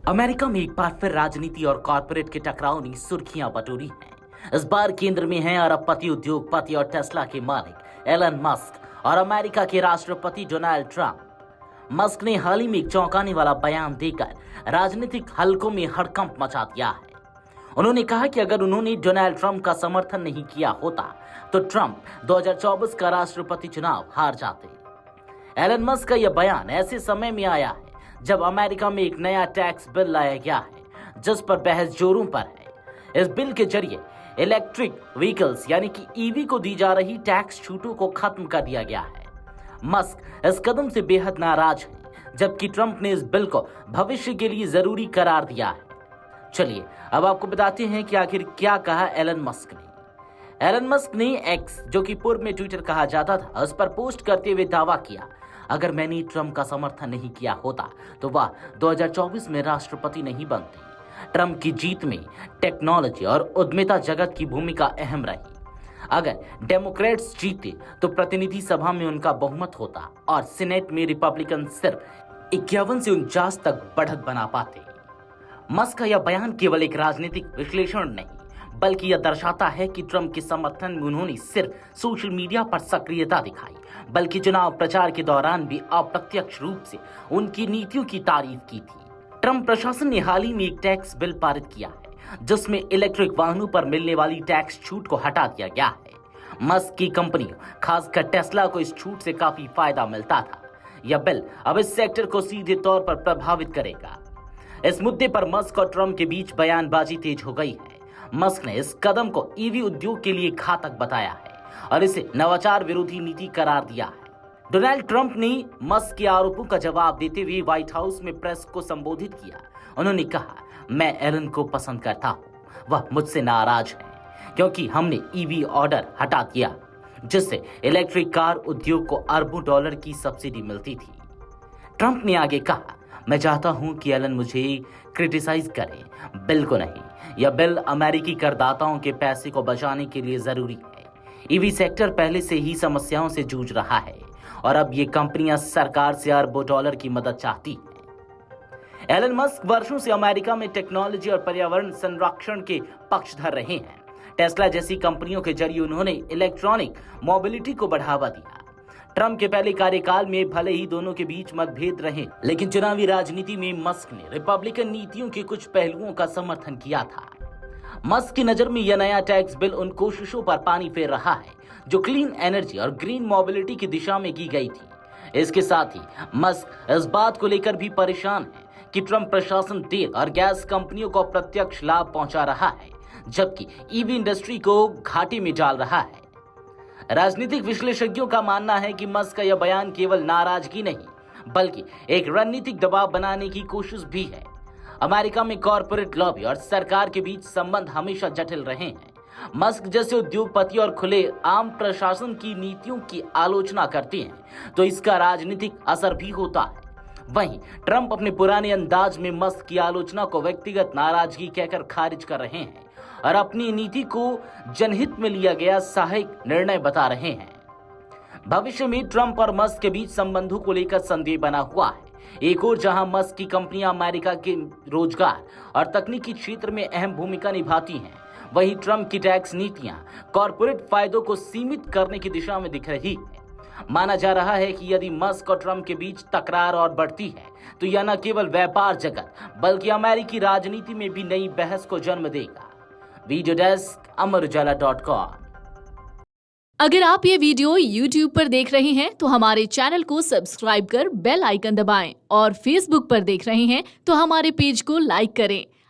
America में एक बार फिर राजनीति और कॉर्पोरेट के टकराव ने सुर्खियां बटोरी हैं। इस बार केंद्र में हैं अरबपति उद्योगपति और टेस्ला के मालिक एलन मस्क और अमेरिका के राष्ट्रपति डोनाल्ड ट्रंप। मस्क ने हाल ही में एक चौंकाने वाला बयान देकर राजनीतिक हलकों में हड़कंप मचा दिया है। उन्होंने कहा कि अगर उन्होंने डोनाल्ड ट्रंप का समर्थन नहीं किया होता तो ट्रंप 2024 का राष्ट्रपति चुनाव हार जाते। एलन मस्क का यह बयान ऐसे समय में आया है जब अमेरिका में एक नया टैक्स बिल लाया गया है जिस पर बहस जोरों पर है। इस बिल के जरिए इलेक्ट्रिक व्हीकल्स यानी कि ईवी को दी जा रही टैक्स छूटों को खत्म कर दिया गया है। मस्क इस कदम से बेहद नाराज हैं, जबकि ट्रंप ने इस बिल को भविष्य के लिए जरूरी करार दिया है। चलिए अब आपको बताते हैं कि आखिर क्या कहा एलन मस्क ने। एलन मस्क ने एक्स, जो कि पूर्व में ट्विटर कहा जाता था, उस पर पोस्ट करते हुए दावा किया, अगर मैंने ट्रंप का समर्थन नहीं किया होता तो वह 2024 में राष्ट्रपति नहीं बनते। ट्रंप की जीत में टेक्नोलॉजी और उद्यमिता जगत की भूमिका अहम रही। अगर डेमोक्रेट्स जीते तो प्रतिनिधि सभा में उनका बहुमत होता और सीनेट में रिपब्लिकन सिर्फ 51 से 49 तक बढ़त बना पाते। मस्क का यह बयान केवल एक राजनीतिक विश्लेषण नहीं बल्कि यह दर्शाता है कि ट्रंप के समर्थन में उन्होंने सिर्फ सोशल मीडिया पर सक्रियता दिखाई बल्कि चुनाव प्रचार के दौरान भी अप्रत्यक्ष रूप से उनकी नीतियों की तारीफ की थी। ट्रंप प्रशासन ने हाल ही में एक टैक्स बिल पारित किया है जिसमें इलेक्ट्रिक वाहनों पर मिलने वाली टैक्स छूट को हटा दिया गया है। मस्क की कंपनी खासकर टेस्ला को इस छूट से काफी फायदा मिलता था। यह बिल अब इस सेक्टर को सीधे तौर पर प्रभावित करेगा। इस मुद्दे पर मस्क और ट्रंप के बीच बयानबाजी तेज हो गई है। मस्क ने इस कदम को ईवी उद्योग के लिए घातक बताया है और इसे नवाचार विरोधी नीति करार दिया है। डोनाल्ड ट्रंप ने मस्क के आरोपों का जवाब देते हुए व्हाइट हाउस में प्रेस को संबोधित किया। उन्होंने कहा, मैं एलन को पसंद करता हूं, वह मुझसे नाराज है क्योंकि हमने ईवी ऑर्डर हटा दिया जिससे इलेक्ट्रिक कार उद्योग को अरबों डॉलर की सब्सिडी मिलती थी। ट्रंप ने आगे कहा, मैं चाहता हूं कि एलन मुझे क्रिटिसाइज करे, बिल को नहीं। यह बिल अमेरिकी करदाताओं के पैसे को बचाने के लिए जरूरी है। ईवी सेक्टर पहले से ही समस्याओं से जूझ रहा है और अब ये कंपनियां सरकार से अरबों डॉलर की मदद चाहती हैं। एलन मस्क वर्षों से अमेरिका में टेक्नोलॉजी और पर्यावरण संरक्षण के पक्षधर रहे हैं। टेस्ला जैसी कंपनियों के जरिए उन्होंने इलेक्ट्रॉनिक मोबिलिटी को बढ़ावा दिया। ट्रंप के पहले कार्यकाल में भले ही दोनों के बीच मतभेद रहे, लेकिन चुनावी राजनीति में मस्क ने रिपब्लिकन नीतियों के कुछ पहलुओं का समर्थन किया था। मस्क की नजर में यह नया टैक्स बिल उन कोशिशों पर पानी फेर रहा है जो क्लीन एनर्जी और ग्रीन मोबिलिटी की दिशा में की गई थी। इसके साथ ही मस्क इस बात को लेकर भी परेशान है कि ट्रंप प्रशासन तेल और गैस कंपनियों को प्रत्यक्ष लाभ पहुंचा रहा है जबकि ईवी इंडस्ट्री को घाटे में डाल रहा है। राजनीतिक विश्लेषज्ञों का मानना है कि मस्क का यह बयान केवल नाराजगी नहीं बल्कि एक रणनीतिक दबाव बनाने की कोशिश भी है। अमेरिका में कॉर्पोरेट लॉबी और सरकार के बीच संबंध हमेशा जटिल रहे हैं। मस्क जैसे उद्योगपति और खुले आम प्रशासन की नीतियों की आलोचना करते हैं तो इसका राजनीतिक असर भी होता है। वहीं ट्रंप अपने पुराने अंदाज में मस्क की आलोचना को व्यक्तिगत नाराजगी कहकर खारिज कर रहे हैं और अपनी नीति को जनहित में लिया गया सहायक निर्णय बता रहे हैं। भविष्य में ट्रंप और मस्क के बीच संबंधों को लेकर संदेह बना हुआ है। एक और जहां मस्क की कंपनियां अमेरिका के रोजगार और तकनीकी क्षेत्र में अहम भूमिका निभाती हैं, वहीं ट्रंप की टैक्स नीतियां कॉर्पोरेट फायदों को सीमित करने की दिशा में दिख रही है। माना जा रहा है कि यदि मस्क और ट्रंप के बीच तकरार और बढ़ती है तो यह न केवल व्यापार जगत बल्कि अमेरिकी राजनीति में भी नई बहस को जन्म देगा। Video desk Amar Ujala dot com. अगर आप ये वीडियो YouTube पर देख रहे हैं तो हमारे चैनल को सब्सक्राइब कर बेल आइकन दबाएं और Facebook पर देख रहे हैं तो हमारे पेज को लाइक करें।